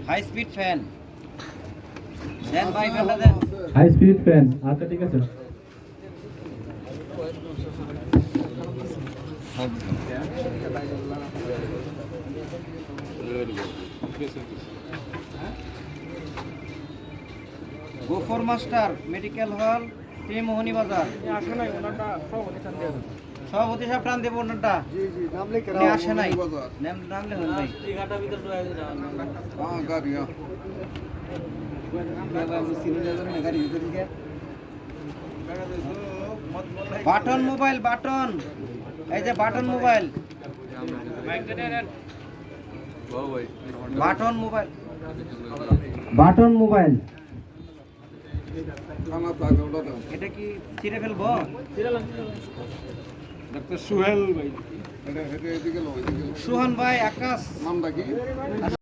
High speed fan দেন ভাই ফ্যানটা দেন। High speed fan, আচ্ছা ঠিক আছে। গোফর মাস্টার মেডিকেল হল টি মোহনী বাজার। সভাপতি সাহেব টান দেবো ওনারটা। আসে নাই নাম লেখেন ভাই। বাটন মোবাইল বাটন, এই যে button mobile, button mobile, button mobile. এটা কি ছিঁড়ে ফেলবো? ডাক্তার সোহেল ভাই, সুহান ভাই, আকাশ নামটা কি?